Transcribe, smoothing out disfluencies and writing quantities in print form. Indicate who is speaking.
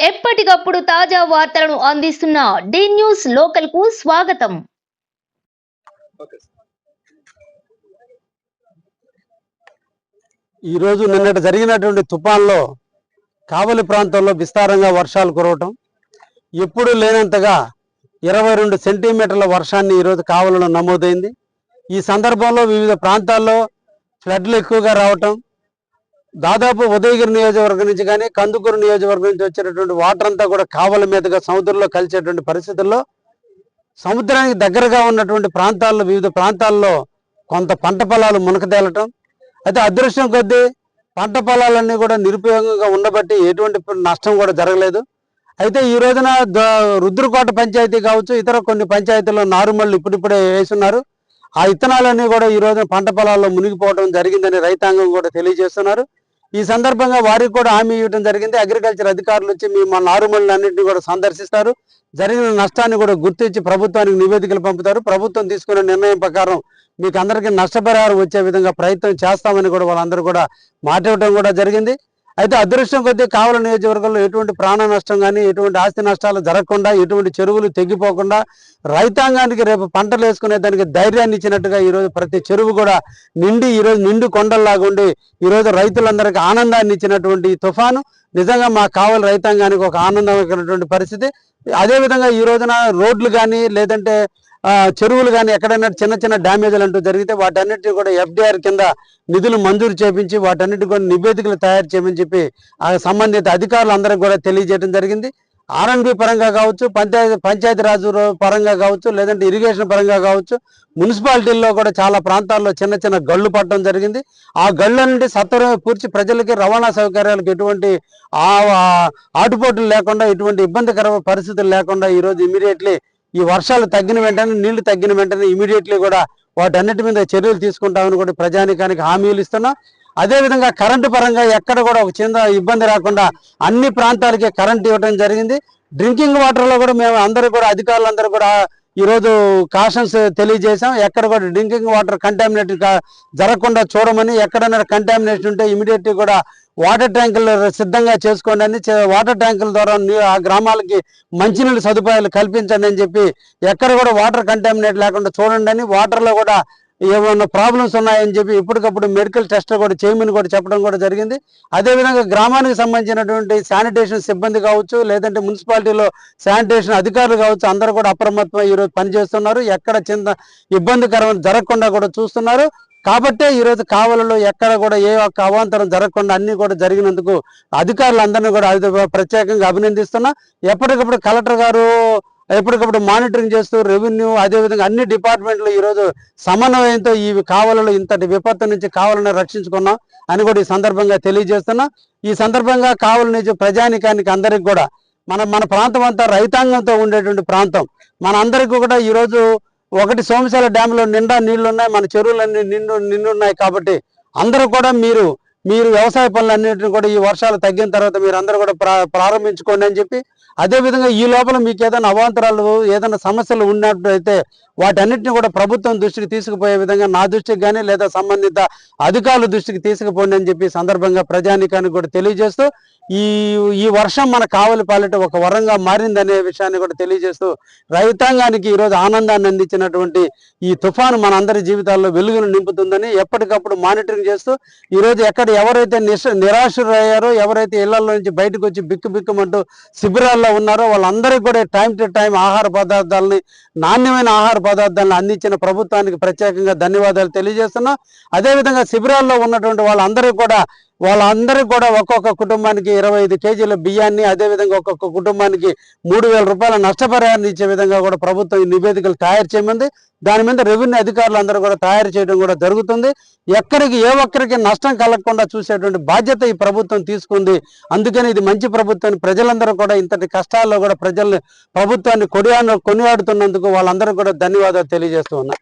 Speaker 1: ఎప్పటికప్పుడు తాజా వార్తలను అందిస్తున్న డి న్యూస్ లోకల్ కు స్వాగతం.
Speaker 2: ఈ రోజు నిన్నటి జరిగినటువంటి తుఫాన్లో కావలి ప్రాంతంలో విస్తారంగా వర్షాలు కురవటం, ఎప్పుడూ లేనంతగా 22 సెంటీమీటర్ల వర్షాన్ని ఈరోజు కావలిలో నమోదైంది. ఈ సందర్భంలో వివిధ ప్రాంతాల్లో ఫ్లడ్లు ఎక్కువగా రావటం, దాదాపు ఉదయగిరి నియోజకవర్గం నుంచి కానీ కందుకూరు నియోజకవర్గం నుంచి వచ్చేటటువంటి వాటర్ అంతా కూడా కావలి మీదుగా సముద్రంలో కలిసేటువంటి పరిస్థితుల్లో సముద్రానికి దగ్గరగా ఉన్నటువంటి ప్రాంతాల్లో వివిధ ప్రాంతాల్లో కొంత పంట పొలాలు మునకతేలటం, అయితే అదృష్టం కొద్దీ పంట పొలాలన్నీ కూడా నిరుపయోగంగా ఉండబట్టి ఎటువంటి నష్టం కూడా జరగలేదు. అయితే ఈ రోజున రుద్రకోట పంచాయతీ కావచ్చు, ఇతర కొన్ని పంచాయతీల్లో నారుమళ్ళు ఇప్పుడిప్పుడే వేస్తున్నారు. ఆ విత్తనాలన్నీ కూడా ఈ రోజున పంట పొలాల్లో మునిగిపోవడం జరిగిందని రైతాంగం కూడా తెలియజేస్తున్నారు. ఈ సందర్భంగా వారికి కూడా హామీ ఇవ్వడం జరిగింది. అగ్రికల్చర్ అధికారులు వచ్చి మా నారుమళ్ళన్నింటినీ కూడా సందర్శిస్తారు, జరిగిన నష్టాన్ని కూడా గుర్తించి ప్రభుత్వానికి నివేదికలు పంపుతారు. ప్రభుత్వం తీసుకున్న నిర్ణయం ప్రకారం మీకు అందరికీ నష్టపరిహారం వచ్చే విధంగా ప్రయత్నం చేస్తామని కూడా వాళ్ళందరూ కూడా మాట ఇవ్వడం కూడా జరిగింది. అయితే అదృష్టం కొద్దీ కావలి నియోజకవర్గంలో ఎటువంటి ప్రాణ నష్టం కానీ, ఎటువంటి ఆస్తి నష్టాలు జరగకుండా, ఎటువంటి చెరువులు తెగిపోకుండా రైతాంగానికి రేపు పంటలు వేసుకునే దానికి ధైర్యాన్ని ఇచ్చినట్టుగా ఈరోజు ప్రతి చెరువు కూడా నిండి ఈరోజు నిండు కొండల్లాగా ఉండి ఈరోజు రైతులందరికీ ఆనందాన్ని ఇచ్చినటువంటి ఈ తుఫాను నిజంగా మా కావలి రైతాంగానికి ఒక ఆనందమైనటువంటి పరిస్థితి. అదేవిధంగా ఈ రోజున రోడ్లు కానీ లేదంటే చెరువులు కానీ ఎక్కడైనా చిన్న చిన్న డ్యామేజ్లు అంటూ జరిగితే వాటన్నిటిని కూడా FDR కింద నిధులు మంజూరు చేపించి వాటన్నిటి కూడా నివేదికలు తయారు చేయమని చెప్పి ఆ సంబంధిత అధికారులందరికీ కూడా తెలియజేయడం జరిగింది. R&B పరంగా కావచ్చు, పంచాయతీరాజ్ పరంగా కావచ్చు, లేదంటే ఇరిగేషన్ పరంగా కావచ్చు, మున్సిపాలిటీల్లో కూడా చాలా ప్రాంతాల్లో చిన్న చిన్న గళ్ళు పట్టడం జరిగింది. ఆ గళ్ళ నుండి సత్వరమే పూర్చి ప్రజలకి రవాణా సౌకర్యాలకు ఎటువంటి ఆటుపోటులు లేకుండా, ఎటువంటి ఇబ్బందికర పరిస్థితులు లేకుండా ఈరోజు ఇమీడియట్లీ ఈ వర్షాలు తగ్గిన వెంటనే, నీళ్లు తగ్గిన వెంటనే ఇమీడియట్లీ కూడా వాటన్నిటి మీద చర్యలు తీసుకుంటామని కూడా ప్రజానికానికి హామీలు ఇస్తున్నాం. అదేవిధంగా కరెంటు పరంగా ఎక్కడ కూడా ఒక చిన్న ఇబ్బంది రాకుండా అన్ని ప్రాంతాలకి కరెంట్ ఇవ్వడం జరిగింది. డ్రింకింగ్ వాటర్లో కూడా మేము అందరూ కూడా అధికారులందరూ కూడా ఈరోజు కాషన్స్ తెలియజేసాం. ఎక్కడ కూడా డ్రింకింగ్ వాటర్ కంటామినేట్ జరగకుండా చూడమని, ఎక్కడైనా కంటామినేషన్ ఉంటే ఇమీడియట్లీ కూడా వాటర్ ట్యాంకులు సిద్ధంగా చేసుకోండి అని, వాటర్ ట్యాంకుల ద్వారా ఆ గ్రామాలకి మంచినీళ్ళ సదుపాయాలు కల్పించండి అని చెప్పి, ఎక్కడ కూడా వాటర్ కంటామినేట్ లేకుండా చూడండి అని, వాటర్లో కూడా ఏమైనా ప్రాబ్లమ్స్ ఉన్నాయని చెప్పి ఎప్పటికప్పుడు మెడికల్ టెస్ట్ కూడా చేయమని కూడా చెప్పడం కూడా జరిగింది. అదేవిధంగా గ్రామానికి సంబంధించినటువంటి శానిటేషన్ సిబ్బంది కావచ్చు, లేదంటే మున్సిపాలిటీలో శానిటేషన్ అధికారులు కావచ్చు, అందరూ కూడా అప్రమత్తమై ఈరోజు పనిచేస్తున్నారు. ఎక్కడ చిన్న ఇబ్బందికరమైన జరగకుండా కూడా చూస్తున్నారు. కాబట్టే ఈరోజు కావలిలో ఎక్కడ కూడా ఏ ఒక్క అవాంతరం జరగకుండా అన్ని కూడా జరిగినందుకు అధికారులందరినీ కూడా ప్రత్యేకంగా అభినందిస్తున్నా. ఎప్పటికప్పుడు కలెక్టర్ గారు ఎప్పటికప్పుడు మానిటరింగ్ చేస్తూ, రెవెన్యూ అదేవిధంగా అన్ని డిపార్ట్మెంట్లు ఈరోజు సమన్వయంతో ఈ కావలిలో ఇంతటి విపత్తు నుంచి కావలిని రక్షించుకున్నాం అని కూడా ఈ సందర్భంగా తెలియజేస్తున్నా. ఈ సందర్భంగా కావలి నుంచి ప్రజానికానికి అందరికి కూడా మన ప్రాంతం అంతా రైతాంగంతో ఉండేటువంటి ప్రాంతం. మన అందరికీ కూడా ఈరోజు ఒకటి సోమశాల డ్యాంలో నిండా నీళ్లు ఉన్నాయి, మన చెరువులన్నీ నిండున్నాయి. కాబట్టి అందరూ కూడా మీరు వ్యవసాయ పనులన్నింటినీ కూడా ఈ వర్షాలు తగ్గిన తర్వాత మీరు అందరూ కూడా ప్రారంభించుకోండి అని చెప్పి, అదేవిధంగా ఈ లోపల మీకు ఏదైనా అవాంతరాలు, ఏదైనా సమస్యలు ఉన్నట్టయితే వాటన్నిటిని కూడా ప్రభుత్వం దృష్టికి తీసుకుపోయే విధంగా నా దృష్టికి కానీ లేదా సంబంధిత అధికారుల దృష్టికి తీసుకుపోండి అని చెప్పి సందర్భంగా ప్రజానికానికి కూడా తెలియజేస్తూ, ఈ వర్షం మన కావలి పాలిట ఒక వరంగా మారిందనే విషయాన్ని కూడా తెలియజేస్తూ, రైతాంగానికి ఈరోజు ఆనందాన్ని అందించినటువంటి ఈ తుఫాను మన అందరి జీవితాల్లో వెలుగును నింపుతుందని ఎప్పటికప్పుడు మానిటరింగ్ చేస్తూ, ఈరోజు ఎవరైతే నిరాశరయ్యారో, ఎవరైతే ఇళ్లలో నుంచి బయటకు వచ్చి బిక్కుమంటూ శిబిరాల్లో ఉన్నారో వాళ్ళందరికీ కూడా టైం టు టైం ఆహార పదార్థాలని, నాణ్యమైన ఆహార పదార్థాలను అందించిన ప్రభుత్వానికి ప్రత్యేకంగా ధన్యవాదాలు తెలియజేస్తున్నాం. అదేవిధంగా శిబిరాల్లో ఉన్నటువంటి వాళ్ళందరికీ కూడా ఒక్కొక్క కుటుంబానికి 25 కేజీల బియ్యాన్ని, అదేవిధంగా ఒక్కొక్క కుటుంబానికి 3,000 రూపాయల నష్టపరిహారాన్ని ఇచ్చే విధంగా కూడా ప్రభుత్వం ఈ నివేదికలు తయారు చేయమంది. దాని మీద రెవెన్యూ అధికారులు అందరూ కూడా తయారు చేయడం కూడా జరుగుతుంది. ఏ ఒక్కరికి నష్టం కలగకుండా చూసేటువంటి బాధ్యత ఈ ప్రభుత్వం తీసుకుంది. అందుకని ఇది మంచి ప్రభుత్వం. ప్రజలందరూ కూడా ఇంతటి కష్టాల్లో కూడా ప్రభుత్వాన్ని కొనియాడుతున్నందుకు వాళ్ళందరూ కూడా ధన్యవాదాలు తెలియజేస్తూ ఉన్నారు.